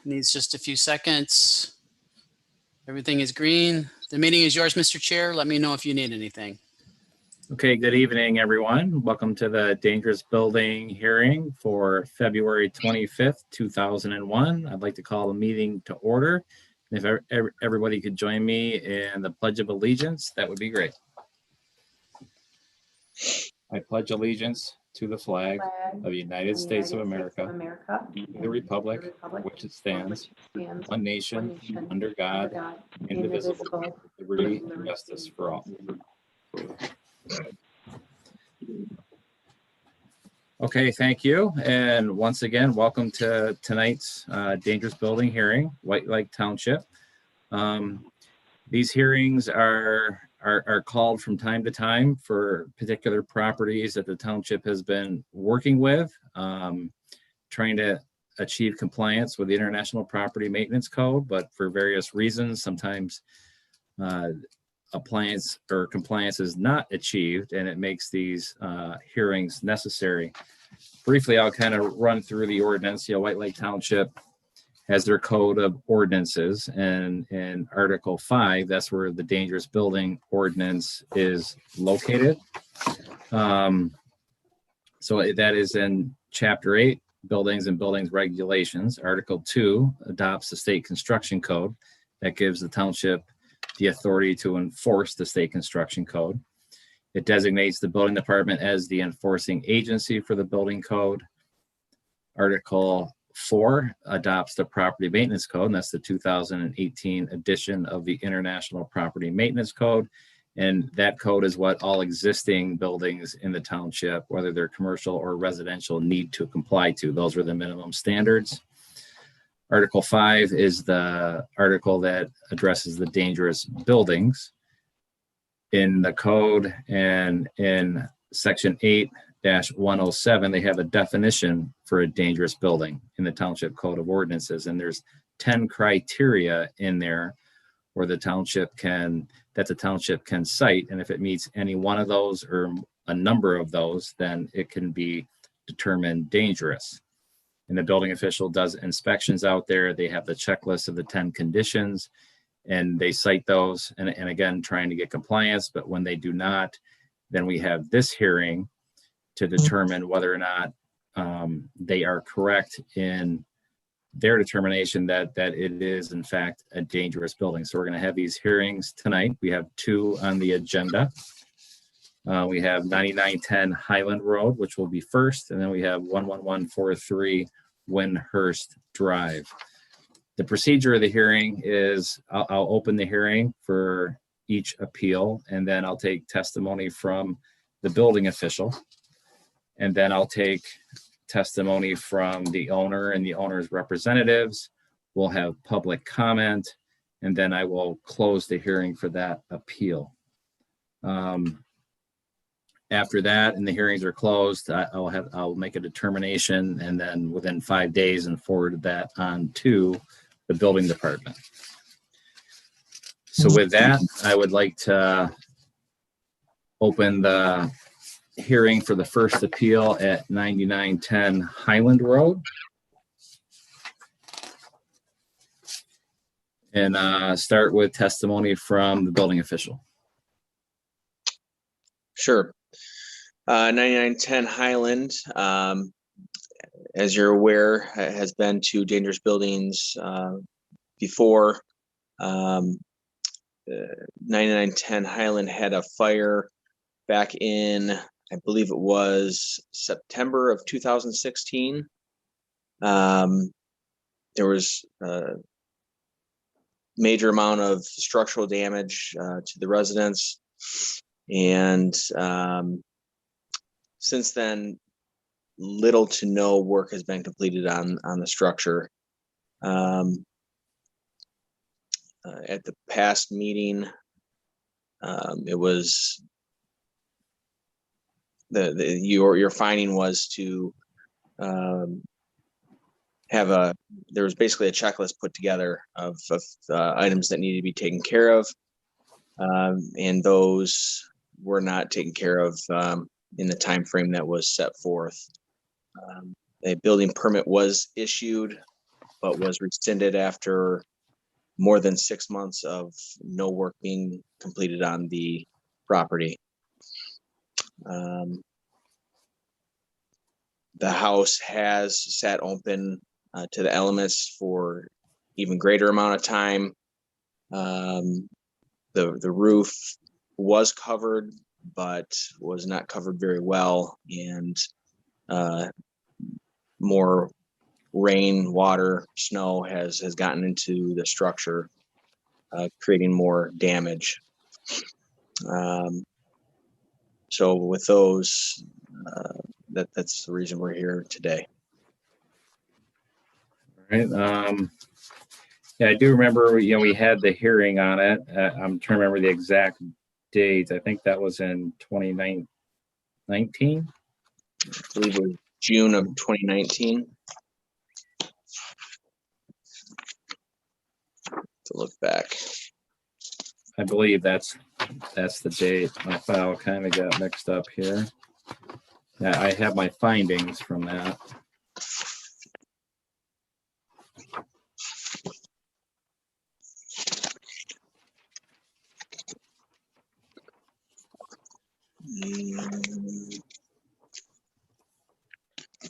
Needs just a few seconds. Everything is green. The meeting is yours, Mr. Chair. Let me know if you need anything. Okay, good evening, everyone. Welcome to the Dangerous Building hearing for February 25th, 2001. I'd like to call the meeting to order. If everybody could join me in the Pledge of Allegiance, that would be great. I pledge allegiance to the flag of the United States of America, and to the republic which it stands, one nation, under God, indivisible, with liberty and justice for all. Okay, thank you. And once again, welcome to tonight's Dangerous Building hearing, White Lake Township. These hearings are called from time to time for particular properties that the township has been working with, trying to achieve compliance with the International Property Maintenance Code, but for various reasons, sometimes compliance is not achieved, and it makes these hearings necessary. Briefly, I'll kind of run through the ordinance. White Lake Township has their code of ordinances, and in Article 5, that's where the dangerous building ordinance is located. So that is in Chapter 8, Buildings and Buildings Regulations. Article 2 adopts the state construction code that gives the township the authority to enforce the state construction code. It designates the building department as the enforcing agency for the building code. Article 4 adopts the property maintenance code, and that's the 2018 edition of the International Property Maintenance Code. And that code is what all existing buildings in the township, whether they're commercial or residential, need to comply to. Those are the minimum standards. Article 5 is the article that addresses the dangerous buildings. In the code and in section 8-107, they have a definition for a dangerous building in the Township Code of Ordinances. And there's 10 criteria in there where the township can cite. And if it meets any one of those or a number of those, then it can be determined dangerous. And the building official does inspections out there. They have the checklist of the 10 conditions, and they cite those, and again, trying to get compliance. But when they do not, then we have this hearing to determine whether or not they are correct in their determination that it is, in fact, a dangerous building. So we're going to have these hearings tonight. We have 2 on the agenda. We have 9910 Highland Road, which will be first, and then we have 11143 Windhurst Drive. The procedure of the hearing is I'll open the hearing for each appeal, and then I'll take testimony from the building official, and then I'll take testimony from the owner and the owner's representatives. We'll have public comment, and then I will close the hearing for that appeal. After that, and the hearings are closed, I'll make a determination, and then within 5 days, and forward that on to the building department. So with that, I would like to open the hearing for the first appeal at 9910 Highland Road. And start with testimony from the building official. Sure. 9910 Highland, as you're aware, has been to dangerous buildings before. 9910 Highland had a fire back in, I believe it was September of 2016. There was a major amount of structural damage to the residents, and since then, little to no work has been completed on the structure. At the past meeting, it was your finding was to there was basically a checklist put together of items that needed to be taken care of, and those were not taken care of in the time frame that was set forth. A building permit was issued, but was rescinded after more than 6 months of no work being completed on the property. The house has sat open to the elements for even greater amount of time. The roof was covered, but was not covered very well, and more rain, water, snow has gotten into the structure, creating more damage. So with those, that's the reason we're here today. All right. Yeah, I do remember, we had the hearing on it. I'm trying to remember the exact date. I think that was in 2019. I believe it was June of 2019. To look back. I believe that's the date. My file kind of got mixed up here. Yeah, I have my findings from that.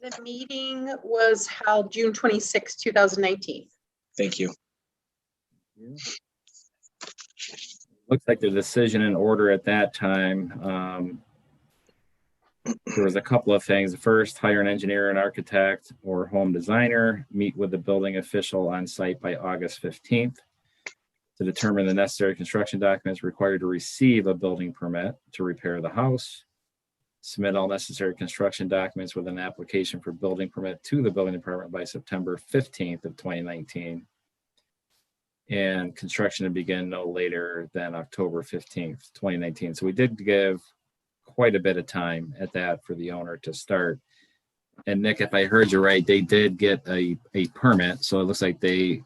The meeting was held June 26, 2019. Thank you. Looks like the decision in order at that time. There was a couple of things. First, hire an engineer, an architect, or home designer, meet with the building official on site by August 15th to determine the necessary construction documents required to receive a building permit to repair the house, submit all necessary construction documents with an application for building permit to the building department by September 15th of 2019, and construction to begin no later than October 15th, 2019. So we did give quite a bit of time at that for the owner to start. And Nick, if I heard you right, they did get a permit. So it looks like they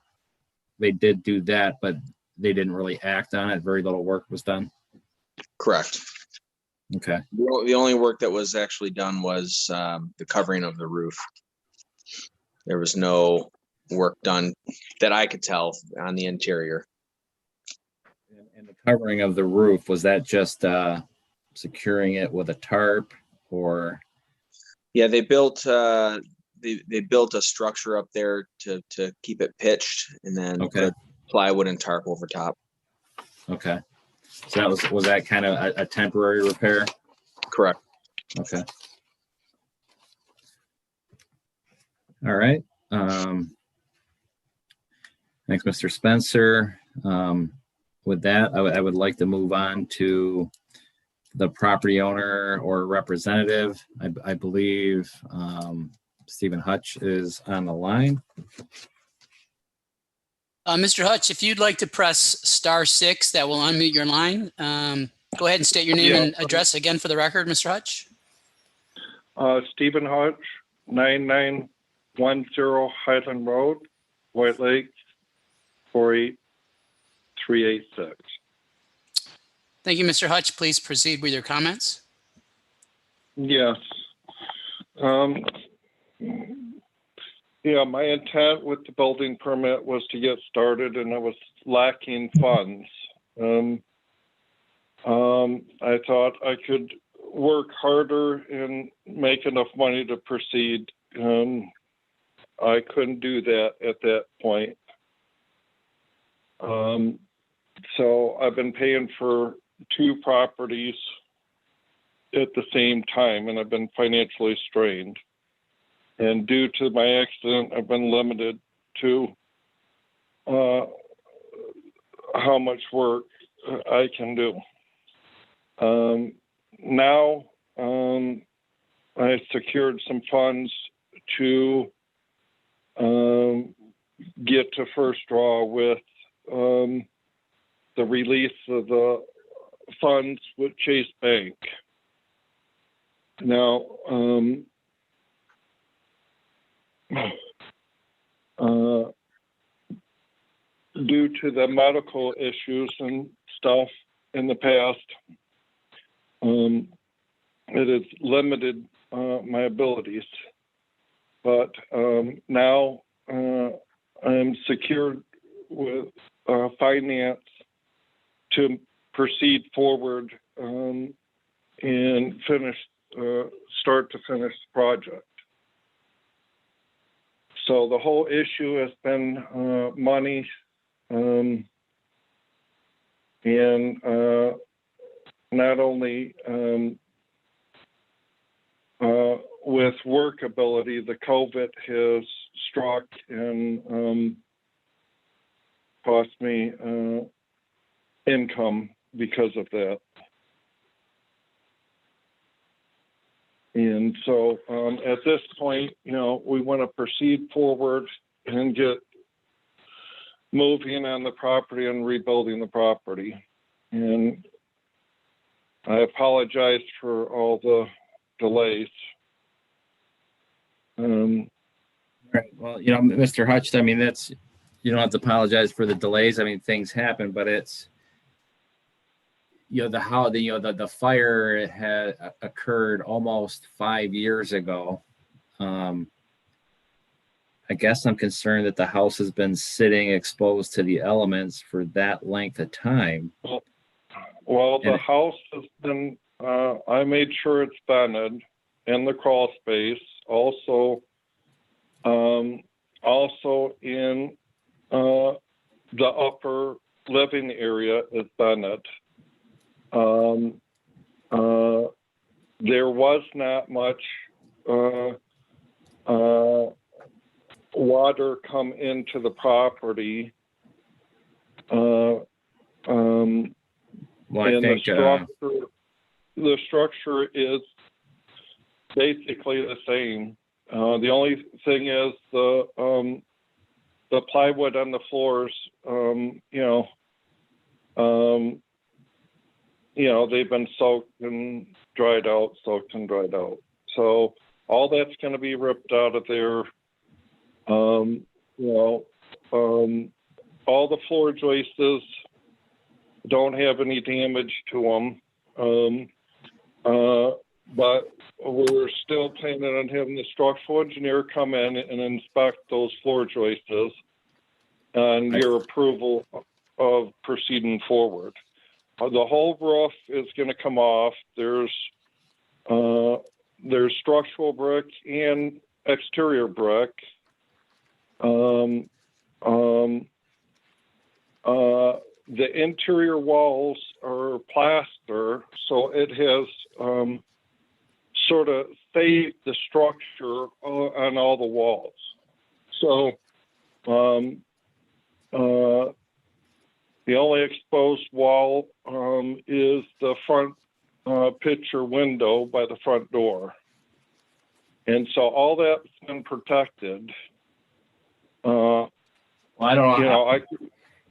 did do that, but they didn't really act on it. Very little work was done. Correct. Okay. The only work that was actually done was the covering of the roof. There was no work done that I could tell on the interior. And the covering of the roof, was that just securing it with a tarp, or? Yeah, they built they built a structure up there to keep it pitched, and then put plywood and tarp over top. Okay. So that was that kind of a temporary repair? Correct. Okay. All right. Thanks, Mr. Spencer. With that, I would like to move on to the property owner or representative. I believe Stephen Hutch is on the line. Mr. Hutch, if you'd like to press *6, that will unmute your line. Go ahead and state your name and address again for the record, Mr. Hutch. Stephen Hutch, 9910 Highland Road, White Lake, 48386. Thank you, Mr. Hutch. Please proceed with your comments. Yes. Yeah, my intent with the building permit was to get started, and I was lacking funds. I thought I could work harder and make enough money to proceed. I couldn't do that at that point. So I've been paying for 2 properties at the same time, and I've been financially strained. And due to my accident, I've been limited to how much work I can do. Now I secured some funds to get to first draw with the release of the funds with Chase Bank. Now, due to the medical issues and stuff in the past, it has limited my abilities. But now I'm secured with finance to proceed forward and finish, start to finish the project. So the whole issue has been money, and not only with workability, the COVID has struck and cost me income because of that. And so at this point, you know, we want to proceed forward and get moving on the property and rebuilding the property. And I apologize for all the delays. Right. Well, you know, Mr. Hutch, I mean, that's, you don't have to apologize for the delays. I mean, things happen, but it's, you know, the fire had occurred almost 5 years ago. I guess I'm concerned that the house has been sitting exposed to the elements for that length of time. Well, the house has been, I made sure it's vented in the crawl space. Also in the upper living area is vented. There was not much water come into the property. Well, I and think the structure is basically the same. The only thing is the plywood on the floors, they've been soaked and dried out. So all that's going to be ripped out of there. All the floor joists don't have any damage to them. But we're still planning on having the structural engineer come in and inspect those floor joists and your approval of proceeding forward. The whole roof is going to come off. There's structural brick and exterior brick. The interior walls are plaster, so it has sort of saved the structure on all the walls. So the only exposed wall is the front picture window by the front door. And so all that's been protected. well, I don't know.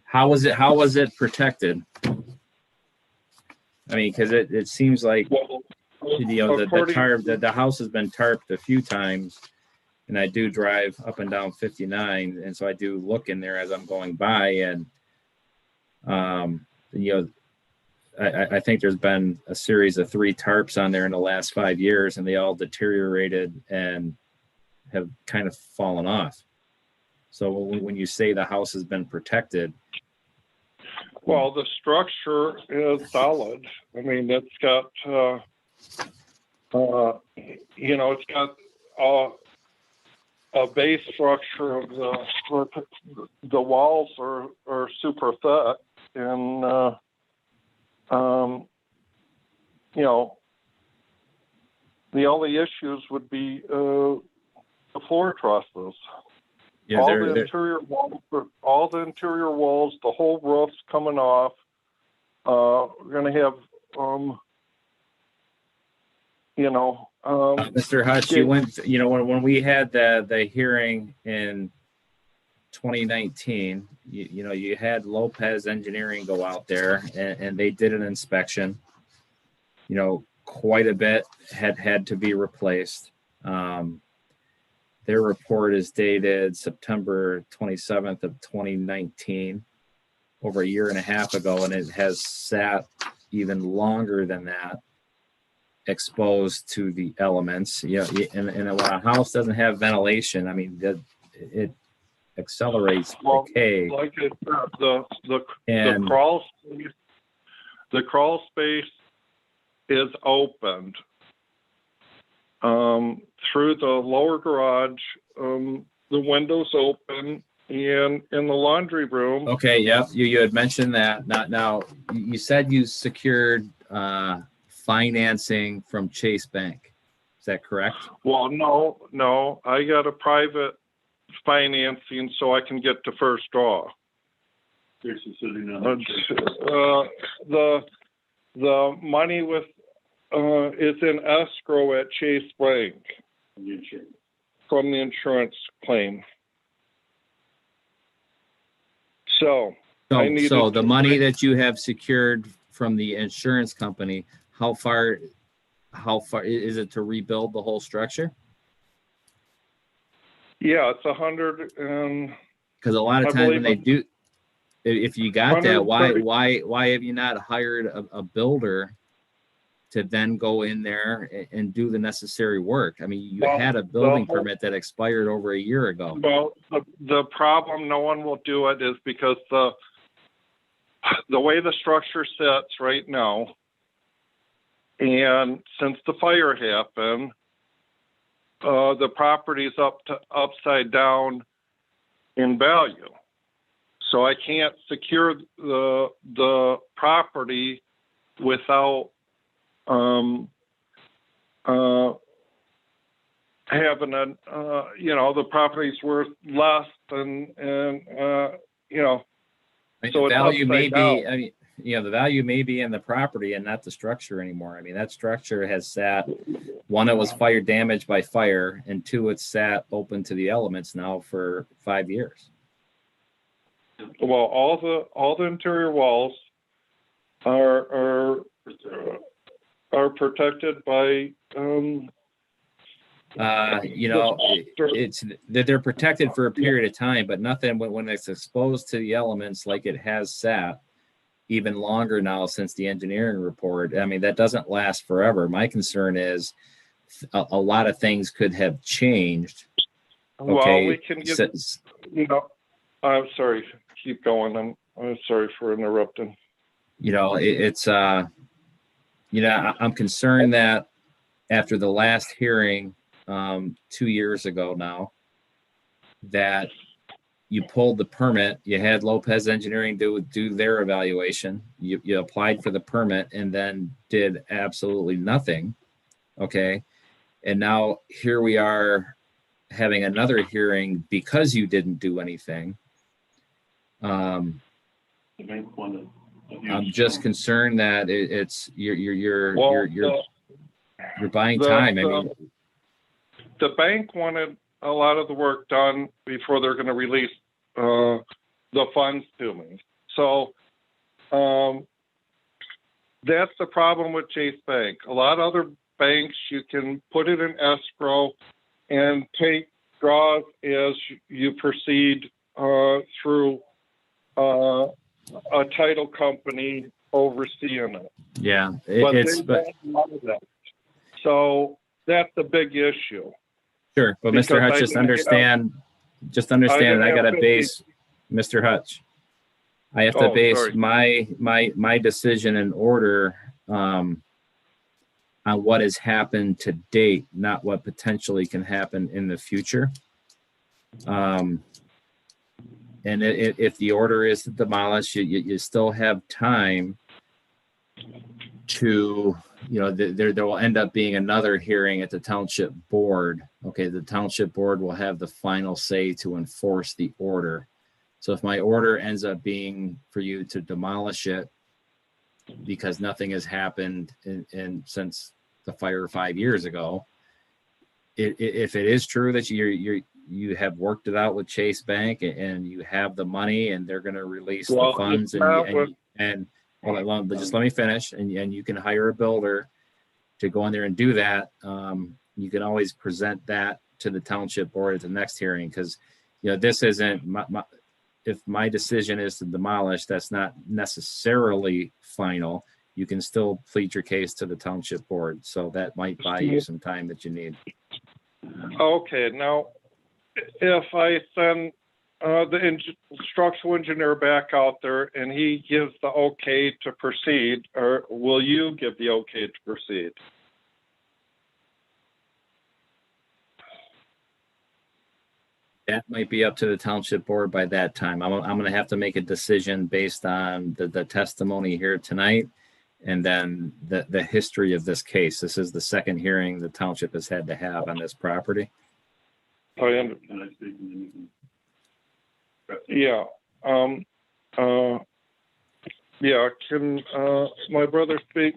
How was it protected? I mean, because it seems like, the house has been tarped a few times, and I do drive up and down 59, and so I do look in there as I'm going by, and I think there's been a series of 3 tarps on there in the last 5 years, and they all deteriorated and have kind of fallen off. So when you say the house has been protected, well, the structure is solid. I mean, it's got it's got a base structure of the walls are super thick, and the only issues would be the floor trusses. yeah, all the interior walls, the whole roof's coming off. We're going to have, Mr. Hutch, you went, when we had the hearing in 2019, you had Lopez Engineering go out there and they did an inspection. Quite a bit had to be replaced. Their report is dated September 27th of 2019, over a year and a half ago, and it has sat even longer than that, exposed to the elements. And when a house doesn't have ventilation, I mean, accelerates Well, decay. like I said, the And crawl space is opened through the lower garage. The windows open, and in the laundry room. okay, yep, you had mentioned that. Now you said you secured financing from Chase Bank. Is that correct? Well, no, I got a private financing so I can get to first draw. The money with is in escrow at Chase Bank from the insurance claim. So the money that you have secured from the insurance company, how far is it to rebuild the whole structure? Yeah, it's 100 and Because a lot of I times when believe they do, if you got that, 130. why have you not hired a builder to then go in there and do the necessary work? I mean, you had a building permit that expired over a year ago. Well, the problem no one will do it is because the way the structure sits right now, and since the fire happened, the property's upside down in value. So I can't secure the property without having the property's worth less than, so The it's value may upside down. be, I mean, the value may be in the property and not the structure anymore. I mean, that structure has sat, one, it was fire damaged by fire, and two, it's sat open to the elements now for 5 years. Well, all the interior walls are protected by it's that they're protected for a period of time, but nothing when it's exposed to the elements like it has sat even longer now since the engineering report. I mean, that doesn't last forever. My concern is a lot of things could have changed. Okay. Well, we can get, I'm sorry, keep going. I'm sorry for interrupting. I'm concerned that after the last hearing 2 years ago now, that you pulled the permit, you had Lopez Engineering do their evaluation, you applied for the permit and then did absolutely nothing. Okay. And now here we are having another hearing because you didn't do anything. I'm just concerned that you're buying time. I mean, the bank wanted a lot of the work done before they're going to release the funds to me. So that's the problem with Chase Bank. A lot of other banks, you can put it in escrow and take draws as you proceed through a title company overseeing it. Yeah, so that's a big issue. Sure, but Mr. Hutch, just understand, and I got to base, Mr. Hutch, I have to base my decision in order on what has happened to date, not what potentially can happen in the future. And if the order is to demolish, you still have time to, there will end up being another hearing at the township board. Okay, the township board will have the final say to enforce the order. So if my order ends up being for you to demolish it because nothing has happened since the fire 5 years ago, if it is true that you have worked it out with Chase Bank and you have the money and they're going to release the funds and hold on, just let me finish, and you can hire a builder to go in there and do that. You can always present that to the township board at the next hearing, because this isn't if my decision is to demolish, that's not necessarily final. You can still plead your case to the township board, so that might buy you some time that you need. Okay, now if I send structural engineer back out there and he gives the okay to proceed, or will you give the okay to proceed? That might be up to the township board by that time. I'm going to have to make a decision based on the testimony here tonight and then the history of this case. This is the second hearing the township has had to have on this property. Yeah. Yeah. Can my brother speak?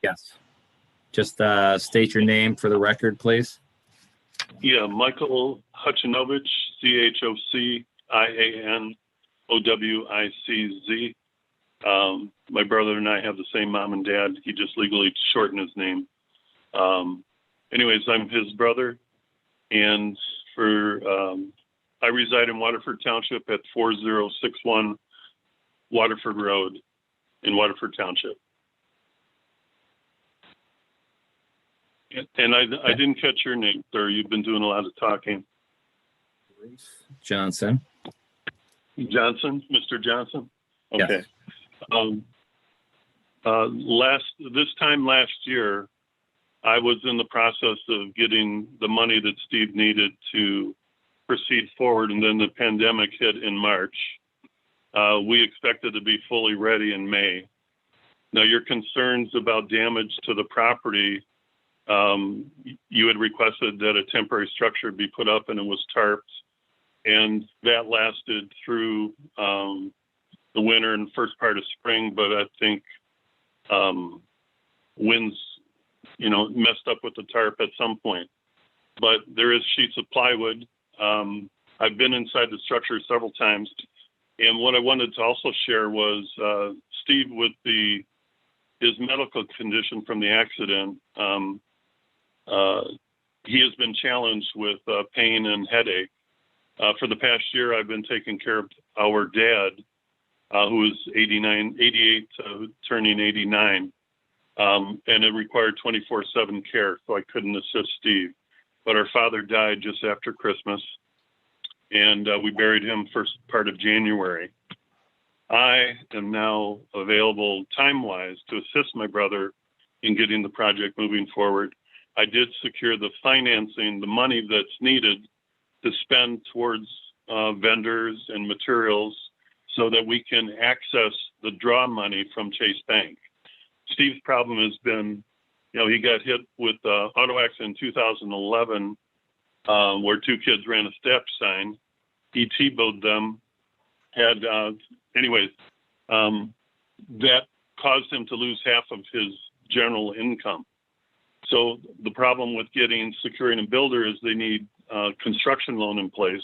Yes. Just state your name for the record, please. Yeah, Michael Huchinovich, CHOCIANOWICZ. My brother and I have the same mom and dad. He just legally shortened his name. Anyways, I'm his brother, and I reside in Waterford Township at 4061 Waterford Road in Waterford Township. And I didn't catch your name, sir. You've been doing a lot of talking. Johnson. Johnson, Mr. Johnson? Okay. Yes. This time last year, I was in the process of getting the money that Steve needed to proceed forward, and then the pandemic hit in March. We expected to be fully ready in May. Now, your concerns about damage to the property, you had requested that a temporary structure be put up and it was tarped, and that lasted through the winter and first part of spring, but I think winds, messed up with the tarp at some point. But there is sheets of plywood. I've been inside the structure several times, and what I wanted to also share was Steve, with his medical condition from the accident, he has been challenged with pain and headache. For the past year, I've been taking care of our dad, who is 88, turning 89. And it required 24/7 care, so I couldn't assist Steve. But our father died just after Christmas, and we buried him first part of January. I am now available time-wise to assist my brother in getting the project moving forward. I did secure the financing, the money that's needed to spend towards vendors and materials so that we can access the draw money from Chase Bank. Steve's problem has been, he got hit with auto accident in 2011 where two kids ran a stop sign. He T-bowed them, that caused him to lose half of his general income. So the problem with securing a builder is they need a construction loan in place.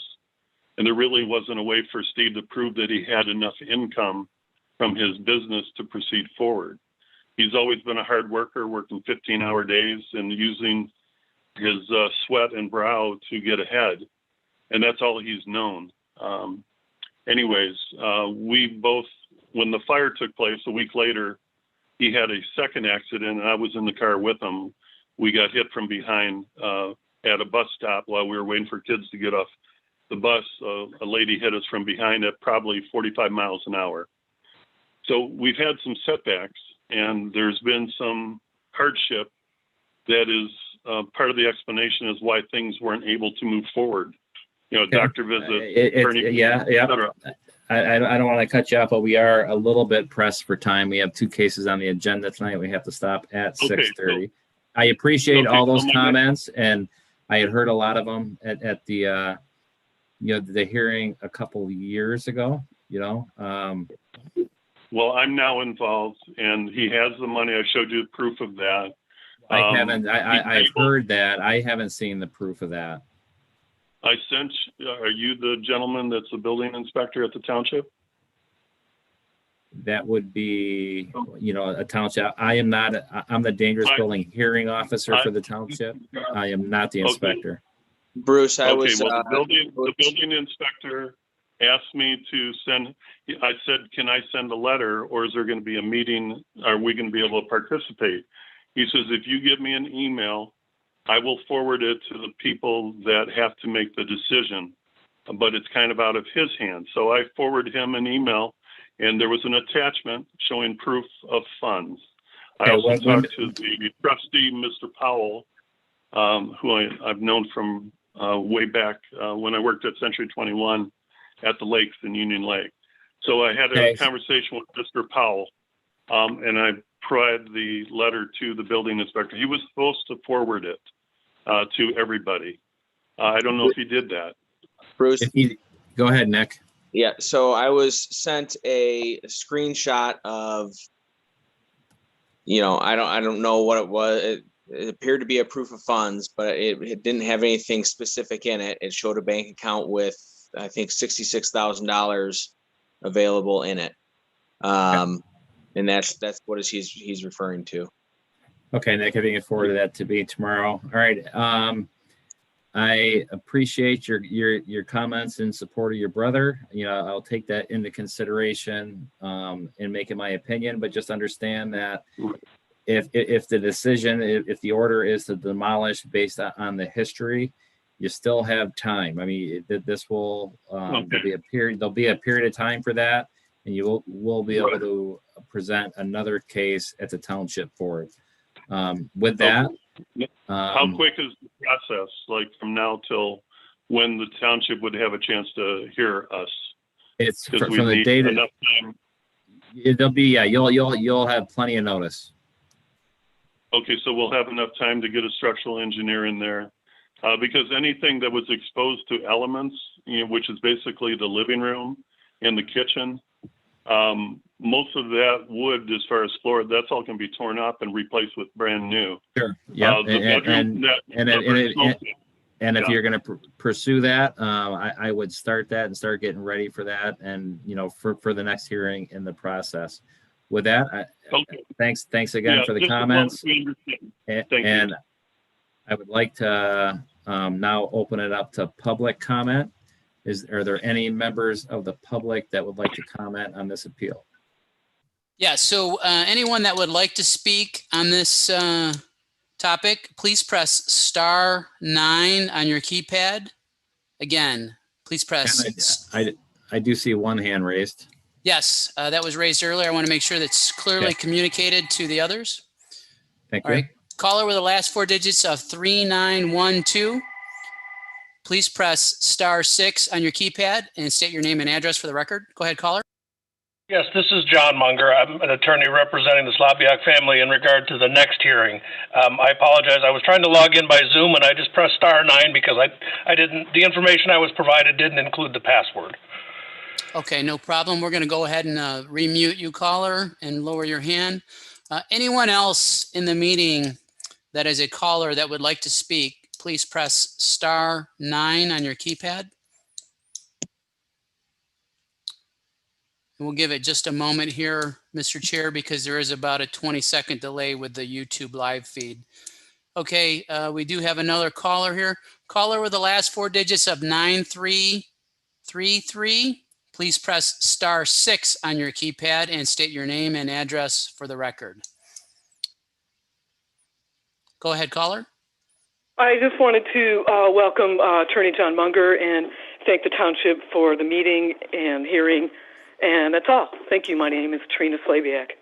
And there really wasn't a way for Steve to prove that he had enough income from his business to proceed forward. He's always been a hard worker, working 15-hour days and using his sweat and brow to get ahead. And that's all he's known. We both, when the fire took place a week later, he had a second accident and I was in the car with him. We got hit from behind at a bus stop while we were waiting for kids to get off the bus. A lady hit us from behind at probably 45 miles an hour. So we've had some setbacks and there's been some hardship that is part of the explanation is why things weren't able to move forward. Doctor visits, attorney, et cetera. I don't want to cut you off, but we are a little bit pressed for time. We have two cases on the agenda tonight. We have to stop at 6:30. I appreciate all those comments, and I had heard a lot of them at the the hearing a couple of years ago. Well, I'm now involved, and he has the money. I showed you proof of that. I haven't. I've heard that. I haven't seen the proof of that. I sent. Are you the gentleman that's the building inspector at the township? That would be, a township. I am not. I'm the dangerous building hearing officer for the township. I am not the inspector. Bruce, The building inspector asked me to send. I said, "Can I send a letter, or is there going to be a meeting? Are we going to be able to participate?" He says, "If you give me an email, I will forward it to the people that have to make the decision." but it's kind of out of his hands. So I forwarded him an email, and there was an attachment showing proof of funds. I Okay, also talked to the trustee, Mr. Powell, who I've known from way back when I worked at Century 21 at the lakes in Union Lake. So I had a conversation with Mr. Powell, and I provided the letter to the building inspector. He was supposed to forward it to everybody. I don't know if he did that. Bruce? Go ahead, Nick. Yeah, so I was sent a screenshot of, I don't know what it was. It appeared to be a proof of funds, but it didn't have anything specific in it. It showed a bank account with, I think, $66,000 available in it. And that's what he's referring to. Okay, Nick, if you can forward that to me tomorrow. All right. I appreciate your comments in support of your brother. I'll take that into consideration and make it my opinion, but just understand that if the decision, if the order is to demolish based on the history, you still have time. I mean, this will there'll be a period of time for that, and you will be able to present another case at the township board. With that, how quick is the process, like from now till when the township would have a chance to hear us? It's from the date. Enough time. It'll be, you'll have plenty of notice. Okay, so we'll have enough time to get a structural engineer in there, because anything that was exposed to elements, which is basically the living room and the kitchen, most of that wood, as far as floor, that's all can be torn up and replaced with brand new. Sure. Yeah. And if Yeah. you're going to pursue that, I would start that and start getting ready for that, and for the next hearing in the process. With that, thanks again for the comments. And I would like to now open it up to public comment. Are there any members of the public that would like to comment on this appeal? Yeah, so anyone that would like to speak on this topic, please press *9 on your keypad. Again, please press. I do see one hand raised. Yes, that was raised earlier. I want to make sure that's clearly communicated to the others. Thank you. All right, caller with the last 4 digits of 3912. Please press *6 on your keypad and state your name and address for the record. Go ahead, caller. Yes, this is John Munger. I'm an attorney representing the Slaviak family in regard to the next hearing. I apologize. I was trying to log in by Zoom and I just pressed *9 because the information I was provided didn't include the password. Okay, no problem. We're going to go ahead and remute you, caller, and lower your hand. Anyone else in the meeting that is a caller that would like to speak, please press *9 on your keypad. And we'll give it just a moment here, Mr. Chair, because there is about a 20-second delay with the YouTube live feed. Okay, we do have another caller here. Caller with the last 4 digits of 9333. Please press *6 on your keypad and state your name and address for the record. Go ahead, caller. I just wanted to welcome Attorney John Munger and thank the township for the meeting and hearing. And that's all. Thank you. My name is Trina Slaviak.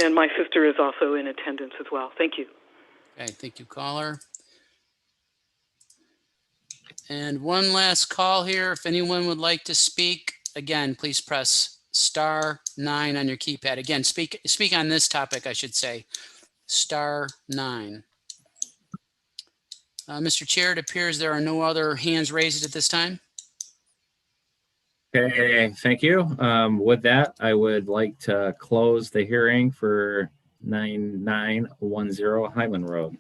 And my sister is also in attendance as well. Thank you. Okay, thank you, caller. And one last call here. If anyone would like to speak, again, please press *9 on your keypad. Again, speak on this topic, I should say. *9. Mr. Chair, it appears there are no other hands raised at this time. Okay, thank you. With that, I would like to close the hearing for 9910 Highland Road.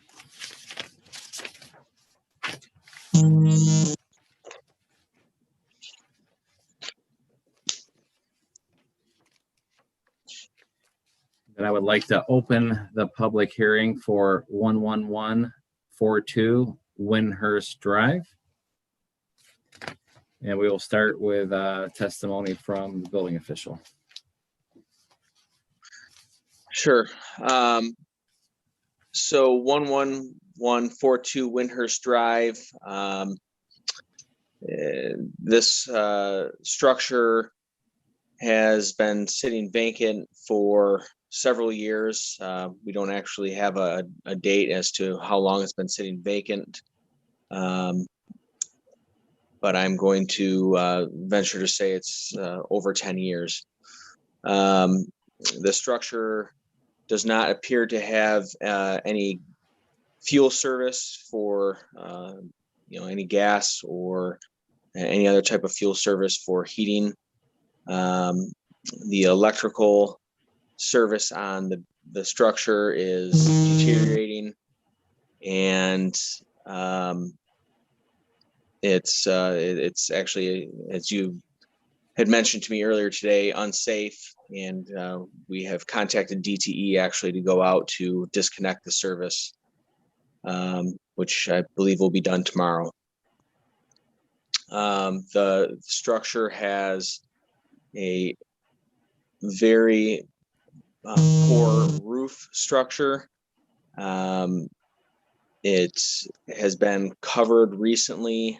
And I would like to open the public hearing for 11142 Windhurst Drive. And we will start with testimony from the building official. Sure. So 11142 Windhurst Drive. This structure has been sitting vacant for several years. We don't actually have a date as to how long it's been sitting vacant. But I'm going to venture to say it's over 10 years. The structure does not appear to have any fuel service for any gas or any other type of fuel service for heating. The electrical service on the structure is deteriorating, and it's actually, as you had mentioned to me earlier today, unsafe, and we have contacted DTE actually to go out to disconnect the service, which I believe will be done tomorrow. The structure has a very poor roof structure. It has been covered recently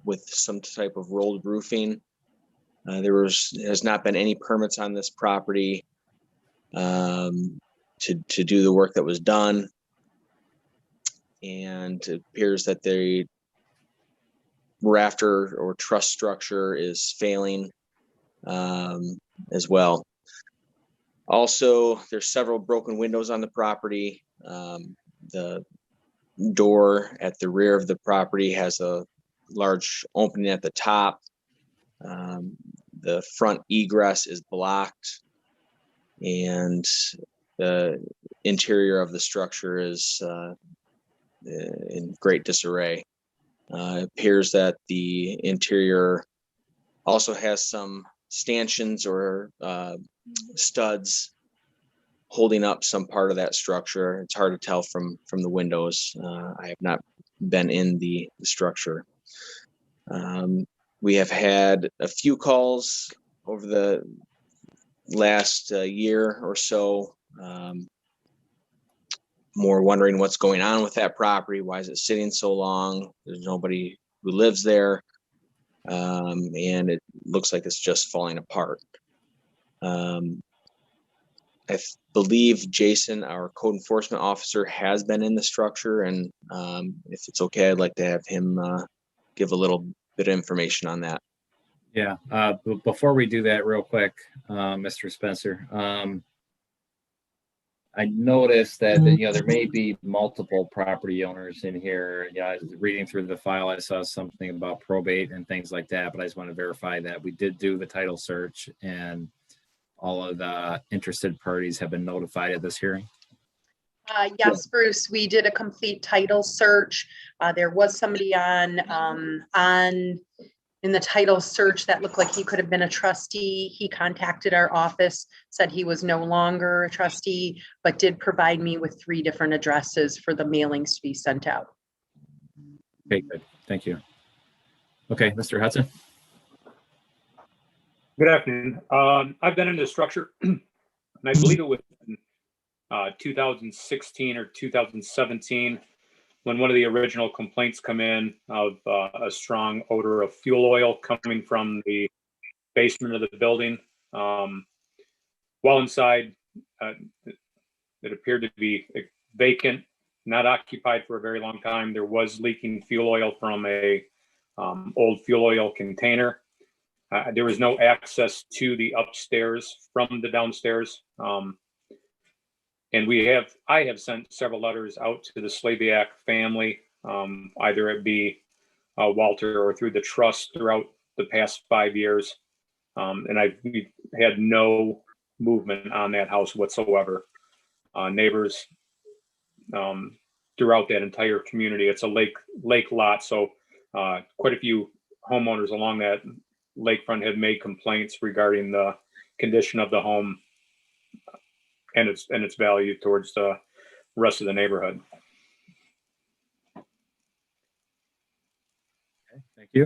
with some type of rolled roofing. There has not been any permits on this property to do the work that was done, and it appears that the rafter or truss structure is failing as well. Also, there's several broken windows on the property. The door at the rear of the property has a large opening at the top. The front egress is blocked, and the interior of the structure is in great disarray. It appears that the interior also has some stanchions or studs holding up some part of that structure. It's hard to tell from the windows. I have not been in the structure. We have had a few calls over the last year or so, more wondering what's going on with that property. Why is it sitting so long? There's nobody who lives there, and it looks like it's just falling apart. I believe Jason, our code enforcement officer, has been in the structure, and if it's okay, I'd like to have him give a little bit of information on that. Yeah. Before we do that, real quick, Mr. Spencer, I noticed that there may be multiple property owners in here. Yeah, reading through the file, I saw something about probate and things like that, but I just want to verify that we did do the title search and all of the interested parties have been notified at this hearing. Yes, Bruce, we did a complete title search. There was somebody in the title search that looked like he could have been a trustee. He contacted our office, said he was no longer a trustee, but did provide me with 3 different addresses for the mailings to be sent out. Okay, good. Thank you. Okay, Mr. Hudson. Good afternoon. I've been in this structure, and I believe it was 2016 or 2017 when one of the original complaints come in of a strong odor of fuel oil coming from the basement of the building. While inside, it appeared to be vacant, not occupied for a very long time. There was leaking fuel oil from a old fuel oil container. There was no access to the upstairs from the downstairs. And I have sent several letters out to the Slaviak family, either it be Walter or through the trust throughout the past 5 years. And we've had no movement on that house whatsoever. Neighbors throughout that entire community, it's a lake lot. So quite a few homeowners along that lakefront have made complaints regarding the condition of the home and its value towards the rest of the neighborhood. Okay, thank you.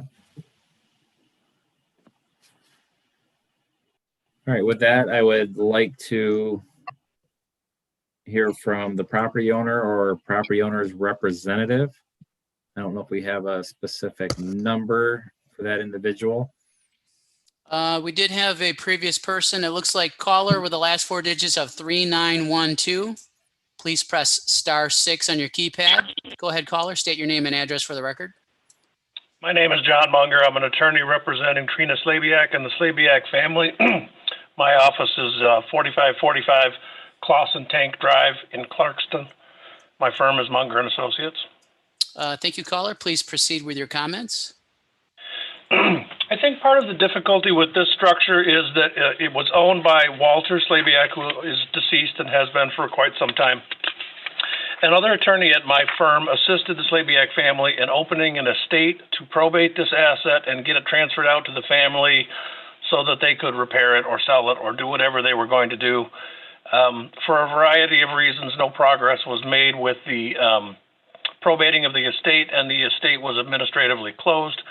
All right, with that, I would like to hear from the property owner or property owner's representative. I don't know if we have a specific number for that individual. We did have a previous person. It looks like caller with the last four digits of 3912. Please press *6 on your keypad. Go ahead, caller. State your name and address for the record. My name is John Munger. I'm an attorney representing Trina Slabiak and the Slabiak family. My office is 4545 Clausen Tank Drive in Clarkston. My firm is Munger and Associates. Thank you, caller. Please proceed with your comments. I think part of the difficulty with this structure is that it was owned by Walter Slabiak, who is deceased and has been for quite some time. Another attorney at my firm assisted the Slabiak family in opening an estate to probate this asset and get it transferred out to the family so that they could repair it or sell it or do whatever they were going to do. For a variety of reasons, no progress was made with the probating of the estate, and the estate was administratively closed.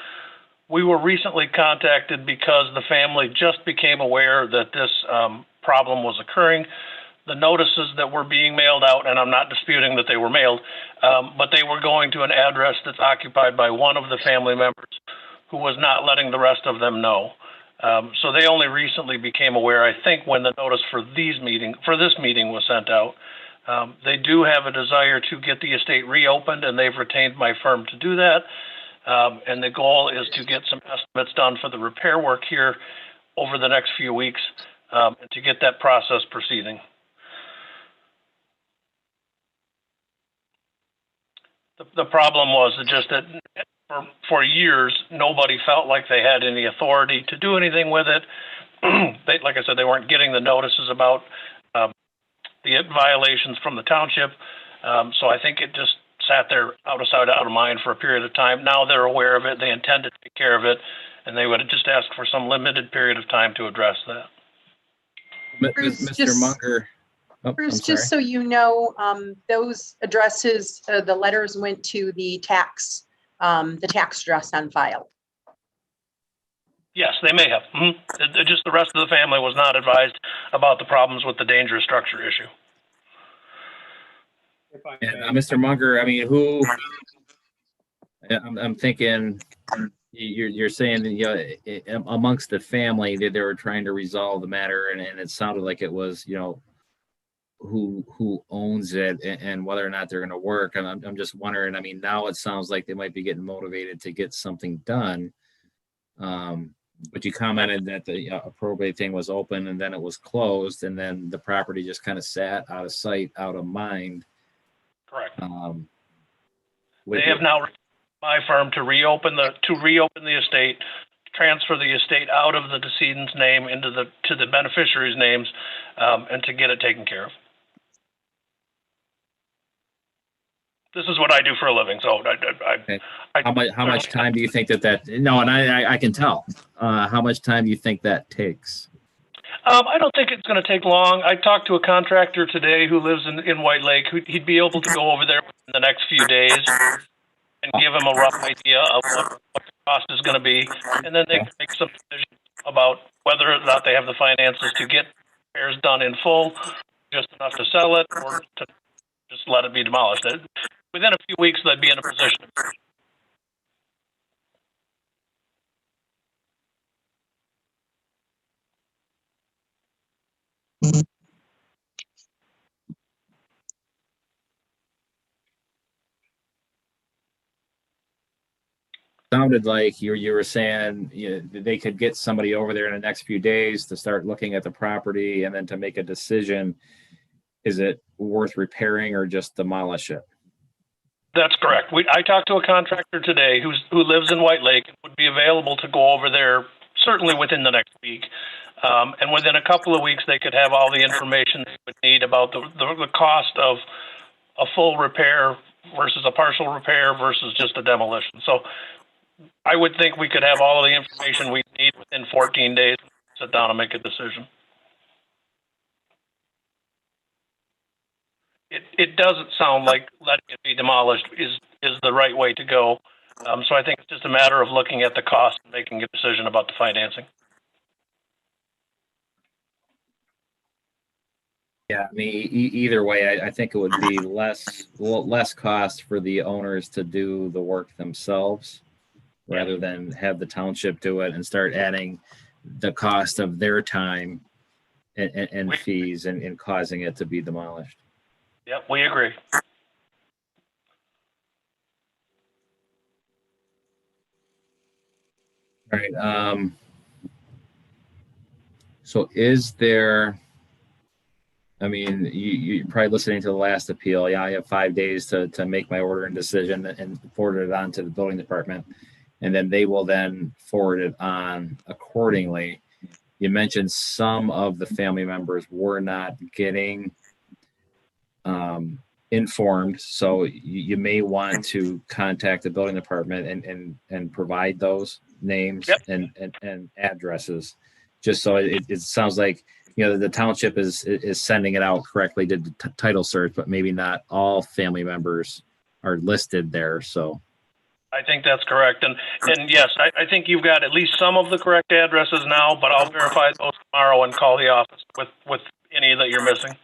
We were recently contacted because the family just became aware that this problem was occurring. The notices that were being mailed out, and I'm not disputing that they were mailed, but they were going to an address that's occupied by one of the family members who was not letting the rest of them know. So they only recently became aware, I think, when the notice for this meeting was sent out. They do have a desire to get the estate reopened, and they've retained my firm to do that. And the goal is to get some estimates done for the repair work here over the next few weeks and to get that process proceeding. The problem was just that for years, nobody felt like they had any authority to do anything with it. Like I said, they weren't getting the notices about the violations from the township. So I think it just sat there out of sight, out of mind for a period of time. Now they're aware of it. They intend to take care of it. And they would have just asked for some limited period of time to address that. Bruce, Mr. Munger. Oh, Bruce, just so you know, those addresses, the letters went to the tax address on file. Yes, they may have. Just the rest of the family was not advised about the problems with the dangerous structure issue. Mr. Munger, I mean, I'm thinking you're saying that, amongst the family that they were trying to resolve the matter, and it sounded like it was, who owns it and whether or not they're going to work. I'm just wondering, I mean, now it sounds like they might be getting motivated to get something done. But you commented that the probate thing was open and then it was closed, and then the property just kind of sat out of sight, out of mind. Correct. They have now my firm to reopen the estate, transfer the estate out of the decedent's name to the beneficiaries' names, and to get it taken care of. This is what I do for a living, so how much time do you think that? No, and I can tell. How much time do you think that takes? I don't think it's going to take long. I talked to a contractor today who lives in White Lake. He'd be able to go over there in the next few days and give him a rough idea of what the cost is going to be, and then they can make some decisions about whether or not they have the finances to get repairs done in full, just enough to sell it, or to just let it be demolished. Within a few weeks, they'd be in a position. Sounded like you were saying they could get somebody over there in the next few days to start looking at the property and then to make a decision. Is it worth repairing or just demolish it? That's correct. I talked to a contractor today who lives in White Lake and would be available to go over there certainly within the next week. And within a couple of weeks, they could have all the information they would need about the cost of a full repair versus a partial repair versus just a demolition. So I would think we could have all of the information we need within 14 days, sit down and make a decision. It doesn't sound like letting it be demolished is the right way to go. So I think it's just a matter of looking at the cost and making a decision about the financing. Yeah, I mean, either way, I think it would be less cost for the owners to do the work themselves rather than have the township do it and start adding the cost of their time and fees and causing it to be demolished. Yep, we agree. All right. So is there, I mean, you're probably listening to the last appeal. Yeah, I have 5 days to make my order and decision and forward it on to the building department. And then they will then forward it on accordingly. You mentioned some of the family members were not getting informed. So you may want to contact the building department and provide those names and addresses, just so it sounds like, the township is sending it out correctly to title search, but maybe not all family members are listed there. So I think that's correct. And yes, I think you've got at least some of the correct addresses now, but I'll verify those tomorrow and call the office with any that you're missing.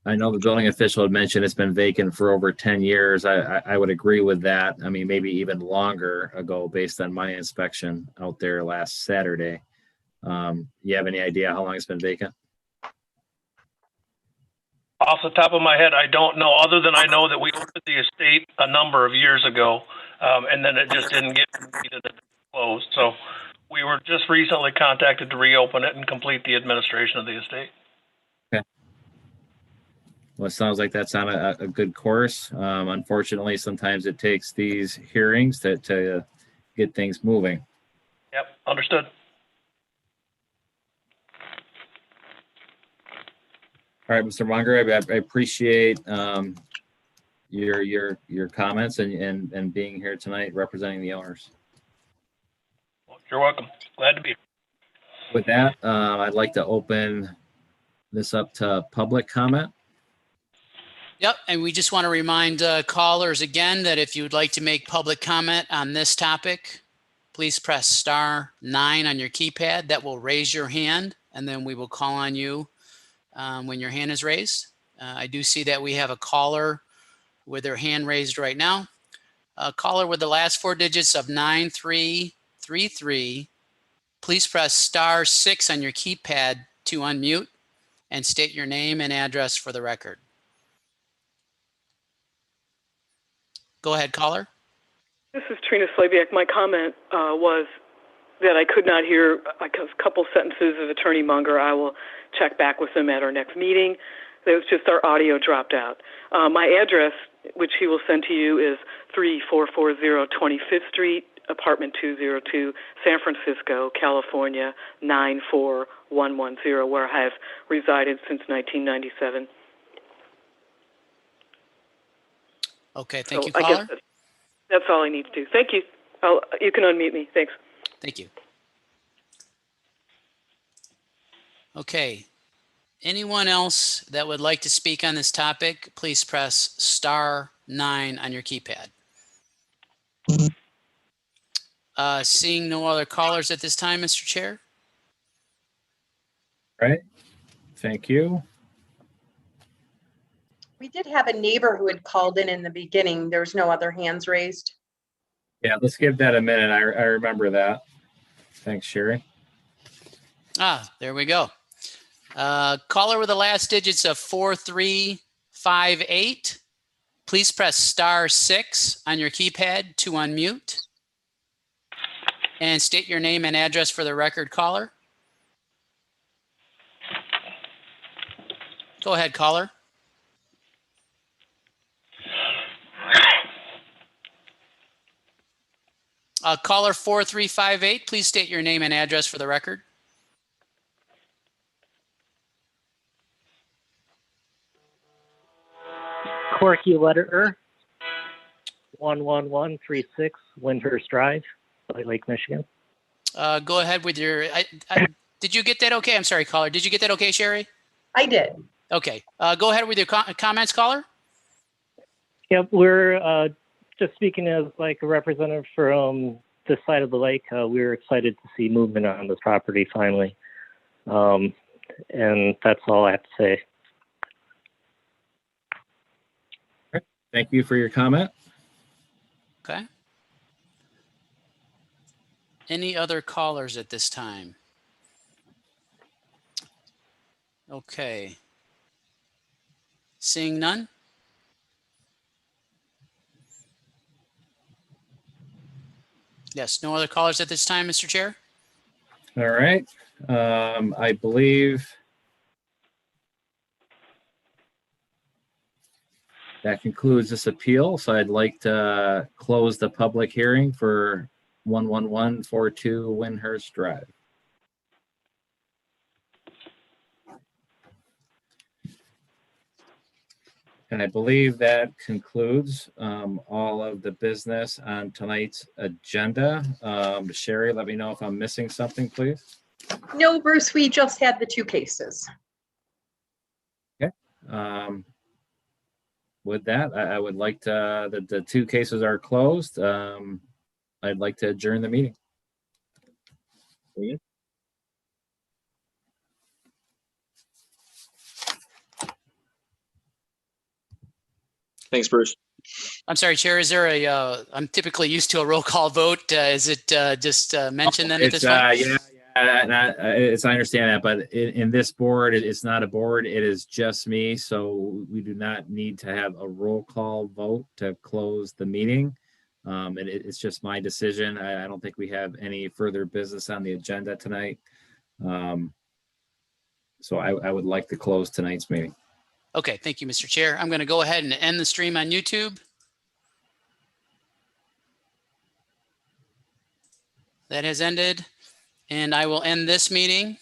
I know the building official had mentioned it's been vacant for over 10 years. I would agree with that. I mean, maybe even longer ago based on my inspection out there last Saturday. You have any idea how long it's been vacant? Off the top of my head, I don't know, other than I know that we opened the estate a number of years ago, and then it just didn't get closed. So we were just recently contacted to reopen it and complete the administration of the estate. Okay. Well, it sounds like that's on a good course. Unfortunately, sometimes it takes these hearings to get things moving. Yep, understood. All right, Mr. Munger, I appreciate your comments and being here tonight representing the owners. You're welcome. Glad to be here. With that, I'd like to open this up to public comment. Yep, and we just want to remind callers again that if you would like to make public comment on this topic, please press star 9 on your keypad. That will raise your hand, and then we will call on you when your hand is raised. I do see that we have a caller with their hand raised right now. A caller with the last 4 digits of 9333. Please press star 6 on your keypad to unmute and state your name and address for the record. Go ahead, caller. This is Trina Slabiak. My comment was that I could not hear a couple sentences of Attorney Munger. I will check back with him at our next meeting. It was just our audio dropped out. My address, which he will send to you, is 3440 25th Street, apartment 202, San Francisco, California, 94110, where I have resided since 1997. Okay, thank you, caller. I guess that's all I need to do. Thank you. You can unmute me. Thanks. Thank you. Okay. Anyone else that would like to speak on this topic, please press star 9 on your keypad. Seeing no other callers at this time, Mr. Chair. All right. Thank you. We did have a neighbor who had called in the beginning. There was no other hands raised. Yeah, let's give that a minute. I remember that. Thanks, Sherry. There we go. Caller with the last digits of 4358. Please press star 6 on your keypad to unmute. And state your name and address for the record, caller. Go ahead, caller. Caller 4358, please state your name and address for the record. Corky Letterer, 11136 Windhurst Drive, Salt Lake, Michigan. Go ahead with your, did you get that okay? I'm sorry, caller. Did you get that okay, Sherry? I did. Okay. Go ahead with your comments, caller. Yep, we're just speaking as like a representative from this side of the lake, we were excited to see movement on this property finally. And that's all I have to say. Thank you for your comment. Okay. Any other callers at this time? Okay. Seeing none? Yes, no other callers at this time, Mr. Chair? All right. I believe that concludes this appeal. So I'd like to close the public hearing for 11142 Windhurst Drive. And I believe that concludes all of the business on tonight's agenda. Sherry, let me know if I'm missing something, please. No, Bruce, we just had the 2 cases. Okay. With that, I would like to, the 2 cases are closed. I'd like to adjourn the meeting. Thanks, Bruce. I'm sorry, Chair, is there I'm typically used to a roll call vote. Is it just mentioned then at this point? It's, I understand that, but in this board, it's not a board. It is just me. So we do not need to have a roll call vote to close the meeting. It's just my decision. I don't think we have any further business on the agenda tonight. So I would like to close tonight's meeting. Okay, thank you, Mr. Chair. I'm going to go ahead and end the stream on YouTube. That has ended, and I will end this meeting.